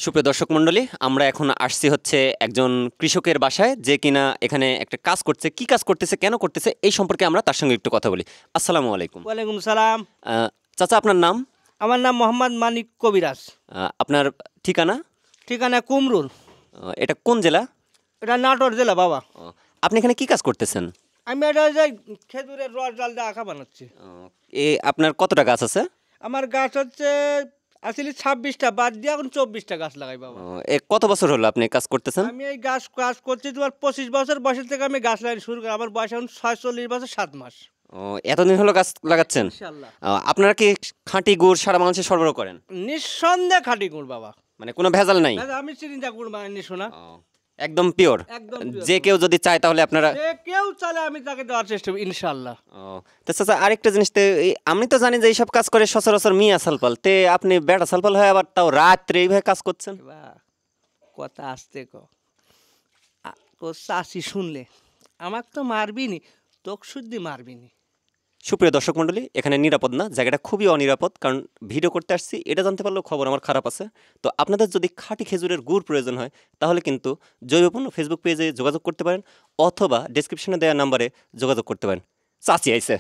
সুপ্রিয় দর্শক মণ্ডলী, আমরা এখন আসছি হচ্ছে একজন কৃষকের বাসায়, যে কিনা এখানে একটা কাজ করছে। কি কাজ করতেছে, কেন করতেছে, এই সম্পর্কে আমরা তার সঙ্গে একটু কথা বলি। আসসালামু আলাইকুম। ওয়ালাইকুম সালাম। চাচা, আপনার নাম? আমার নাম মোহাম্মদ মানিক কবিরাজ। আপনার ঠিকানা? ঠিকানা কুমরুল। এটা কোন জেলা? এটা নাটোর জেলা বাবা। আপনি এখানে কি কাজ করতেছেন? আমি এটা যে খেজুরের রস ডাল দিয়ে আঁকা বানাচ্ছি। আপনার কতটা গাছ আছে? আমার গাছ হচ্ছে আসলে 26টা, বাদ দিয়ে এখন 24টা গাছ লাগাই বাবা। কত বছর হলো আপনি কাজ করতেছেন? আমি এই কাজ করছি তোমার 25 বছর বয়সের থেকে আমি গাছ লাগানো শুরু করি। আমার বয়স এখন 46 বছর 7 মাস। এতদিন হলো গাছ লাগাচ্ছেন? ইনশাআল্লাহ। আপনারা কি খাঁটি গুড় সারা বাংলাদেশে সরবরাহ করেন? নিঃসন্দেহে খাঁটি গুড় বাবা। মানে কোনো ভেজাল নাই? আমি চিনিটা গুড় বানাইনি শোনা। একদম পিওর? একদম pure। যে কেউ যদি চায় তাহলে আপনারা? যে কেউ চালে আমি তাকে দেওয়ার চেষ্টা করি ইনশাআল্লাহ। তো চাচা, আরেকটা জিনিস, আমি তো জানি যে এইসব কাজ করে সচরাচর মিয়া সালপাল, তে আপনি বেটা সালপাল হয় আবার তাও রাত্রে এইভাবে কাজ করছেন? কথা আসতে তোর চাষি শুনলে আমাকে তো মারবি নি, তোকে শুদ্ধি মারবি নি। সুপ্রিয় দর্শক মণ্ডলী, এখানে নিরাপদ না, জায়গাটা খুবই অনিরাপদ, কারণ ভিডিও করতে আসছি। এটা জানতে পারলেও খবর আমার খারাপ আছে। তো আপনাদের যদি খাঁটি খেজুরের গুড় প্রয়োজন হয়, তাহলে কিন্তু জৈবপূর্ণ ফেসবুক পেজে যোগাযোগ করতে পারেন, অথবা ডেসক্রিপশনে দেওয়া নাম্বারে যোগাযোগ করতে পারেন। চাচি আইছে।